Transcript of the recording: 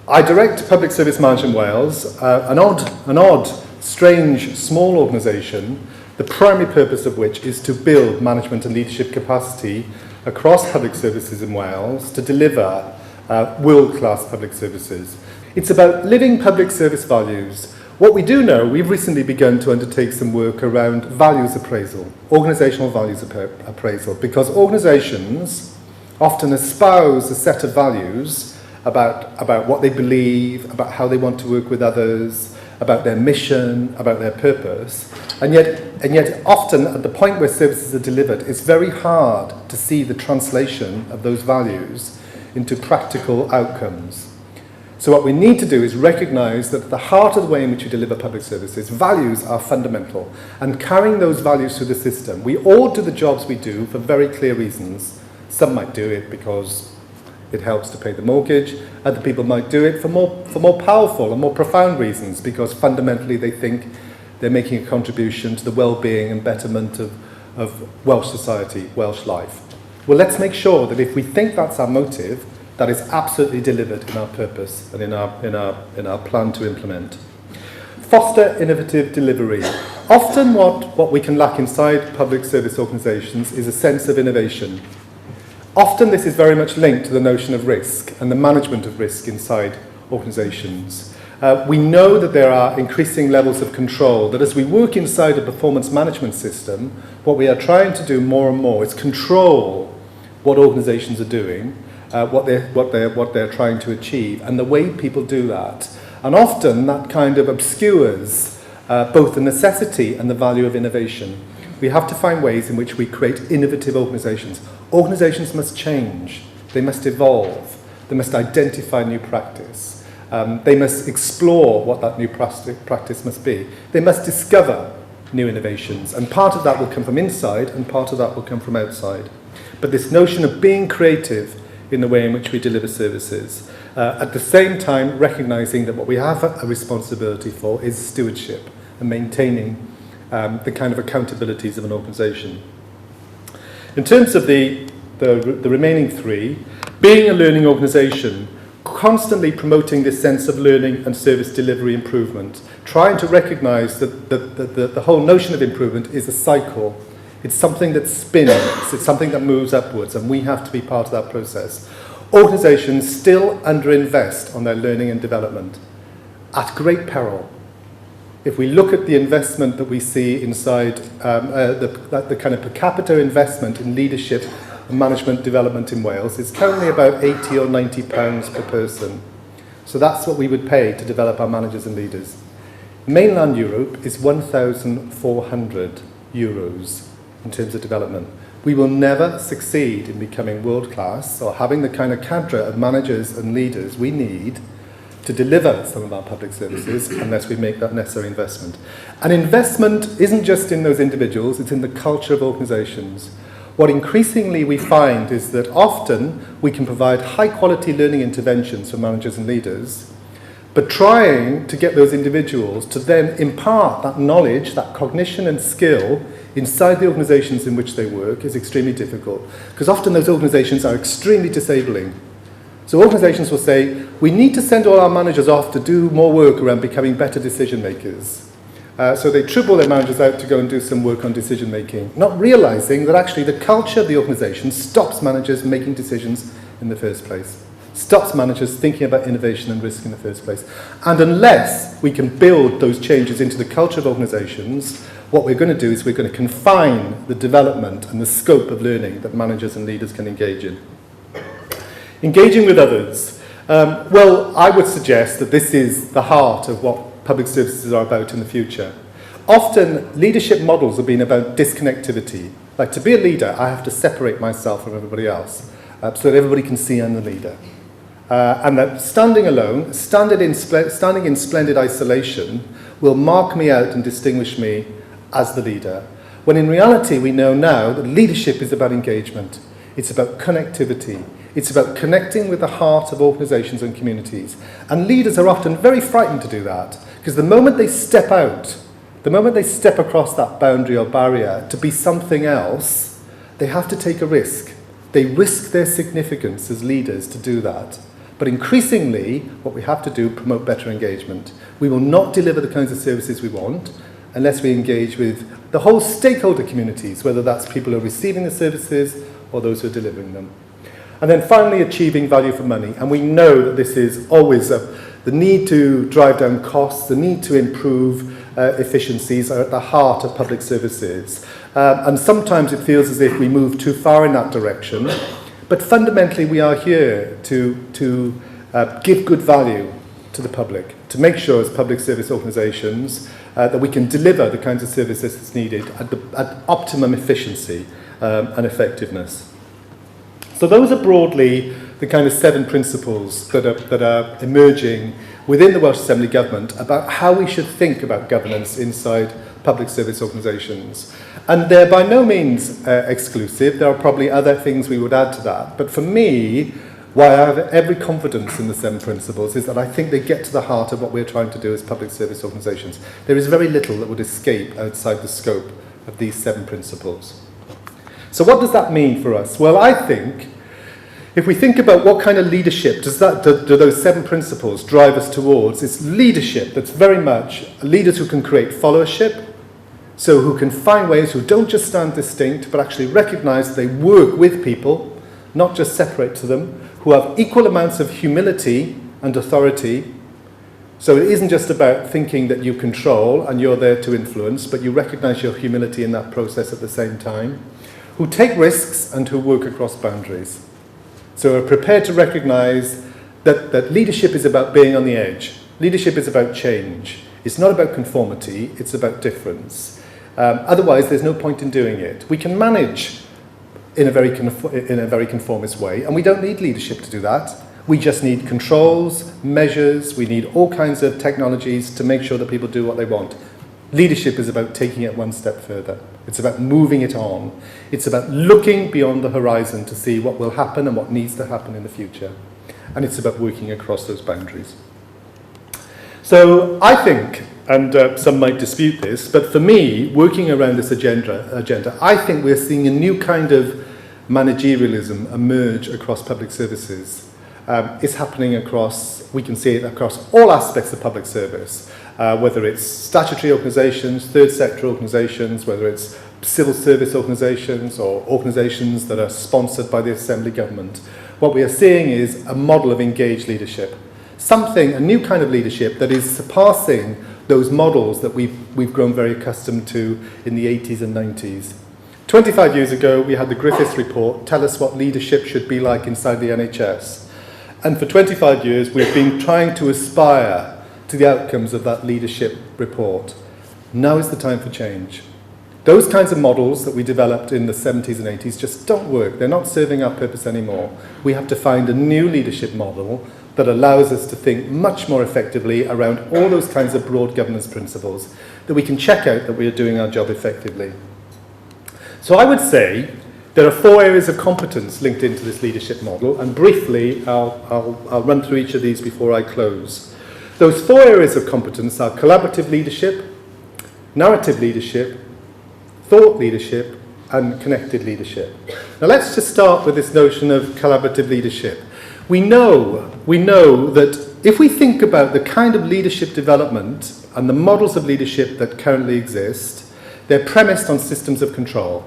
I direct Public Service Management Wales, an odd, strange, small organisation, the primary purpose of which is to build management and leadership capacity across public services in Wales to deliver world-class public services. It's about living public service values. What we do know, we've recently begun to undertake some work around values appraisal, organisational values appraisal, because organisations often espouse a set of values about what they believe, about how they want to work with others, about their mission, about their purpose. And yet often at the point where services are delivered, it's very hard to see the translation of those values into practical outcomes. So what we need to do is recognise that at the heart of the way in which we deliver public services, values are fundamental. And carrying those values through the system, we all do the jobs we do for very clear reasons. Some might do it because it helps to pay the mortgage. Other people might do it for more powerful and more profound reasons, because fundamentally they think they're making a contribution to the well-being and betterment of Welsh society, Welsh life. Well, let's make sure that if we think that's our motive, that is absolutely delivered in our purpose and in our plan to implement. Foster innovative delivery. Often what we can lack inside public service organisations is a sense of innovation. Often this is very much linked to the notion of risk and the management of risk inside organisations. We know that there are increasing levels of control, that as we work inside a performance management system, what we are trying to do more and more is control what organisations are doing, what they're trying to achieve, and the way people do that. And often that kind of obscures both the necessity and the value of innovation. We have to find ways in which we create innovative organisations. Organisations must change, they must evolve, they must identify new practice, they must explore what that new practice must be, they must discover new innovations, and part of that will come from inside and part of that will come from outside. But this notion of being creative in the way in which we deliver services, at the same time recognising that what we have a responsibility for is stewardship and maintaining the kind of accountabilities of an organisation. In terms of the remaining three, being a learning organisation, constantly promoting this sense of learning and service delivery improvement, trying to recognise that the whole notion of improvement is a cycle. It's something that spins, it's something that moves upwards, and we have to be part of that process. Organisations still underinvest on their learning and development, at great peril. If we look at the investment that we see inside the kind of per capita investment in leadership and management development in Wales, it's currently about £80 or £90 per person. So that's what we would pay to develop our managers and leaders. Mainland Europe is €1,400 in terms of development. We will never succeed in becoming world-class or having the kind of cadre of managers and leaders we need to deliver some of our public services unless we make that necessary investment. And investment isn't just in those individuals, it's in the culture of organisations. What increasingly we find is that often we can provide high-quality learning interventions for managers and leaders, but trying to get those individuals to then impart that knowledge, that cognition and skill inside the organisations in which they work is extremely difficult, because often those organisations are extremely disabling. So organisations will say, we need to send all our managers off to do more work around becoming better decision makers. So they triple their managers out to go and do some work on decision making, not realising that actually the culture of the organisation stops managers making decisions in the first place, stops managers thinking about innovation and risk in the first place. And unless we can build those changes into the culture of organisations, what we're going to do is we're going to confine the development and the scope of learning that managers and leaders can engage in. Engaging with others. Well, I would suggest that this is the heart of what public services are about in the future. Often, leadership models have been about disconnectivity. Like, to be a leader, I have to separate myself from everybody else so that everybody can see I'm the leader. And that standing alone, standing in splendid isolation, will mark me out and distinguish me as the leader. When in reality, we know now that leadership is about engagement. It's about connectivity. It's about connecting with the heart of organisations and communities. And leaders are often very frightened to do that, because the moment they step out, the moment they step across that boundary or barrier to be something else, they have to take a risk. They risk their significance as leaders to do that. But increasingly, what we have to do, promote better engagement. We will not deliver the kinds of services we want unless we engage with the whole stakeholder communities, whether that's people who are receiving the services or those who are delivering them. And then finally, achieving value for money. And we know that this is always the need to drive down costs, the need to improve efficiencies are at the heart of public services. And sometimes it feels as if we move too far in that direction. But fundamentally, we are here to give good value to the public, to make sure as public service organisations that we can deliver the kinds of services that's needed at optimum efficiency and effectiveness. So those are broadly the kind of 7 principles that are emerging within the Welsh Assembly Government about how we should think about governance inside public service organisations. And they're by no means exclusive. There are probably other things we would add to that. But for me, why I have every confidence in the 7 principles is that I think they get to the heart of what we're trying to do as public service organisations. There is very little that would escape outside the scope of these 7 principles. So what does that mean for us? Well, I think if we think about what kind of leadership do those 7 principles drive us towards, it's leadership that's very much leaders who can create followership, so who can find ways, who don't just stand distinct, but actually recognise they work with people, not just separate to them, who have equal amounts of humility and authority. So it isn't just about thinking that you control and you're there to influence, but you recognise your humility in that process at the same time, who take risks and who work across boundaries. So we're prepared to recognise that leadership is about being on the edge. Leadership is about change. It's not about conformity, it's about difference. Otherwise, there's no point in doing it. We can manage in a very conformist way, and we don't need leadership to do that. We just need controls, measures, we need all kinds of technologies to make sure that people do what they want. Leadership is about taking it one step further. It's about moving it on. It's about looking beyond the horizon to see what will happen and what needs to happen in the future. And it's about working across those boundaries. So I think, and some might dispute this, but for me, working around this agenda, I think we're seeing a new kind of managerialism emerge across public services. It's happening across, we can see it across all aspects of public service. Whether it's statutory organisations, third sector organisations, whether it's civil service organisations or organisations that are sponsored by the Assembly Government, what we are seeing is a model of engaged leadership. A new kind of leadership that is surpassing those models that we've grown very accustomed to in the 80s and 90s. 25 years ago, we had the Griffiths report tell us what leadership should be like inside the NHS. And for 25 years, we've been trying to aspire to the outcomes of that leadership report. Now is the time for change. Those kinds of models that we developed in the 70s and 80s just don't work. They're not serving our purpose anymore. We have to find a new leadership model that allows us to think much more effectively around all those kinds of broad governance principles that we can check out that we are doing our job effectively. So I would say there are 4 areas of competence linked into this leadership model, and briefly I'll run through each of these before I close. Those 4 areas of competence are collaborative leadership, narrative leadership, thought leadership, and connected leadership. Now let's just start with this notion of collaborative leadership. We know that if we think about the kind of leadership development and the models of leadership that currently exist, they're premised on systems of control.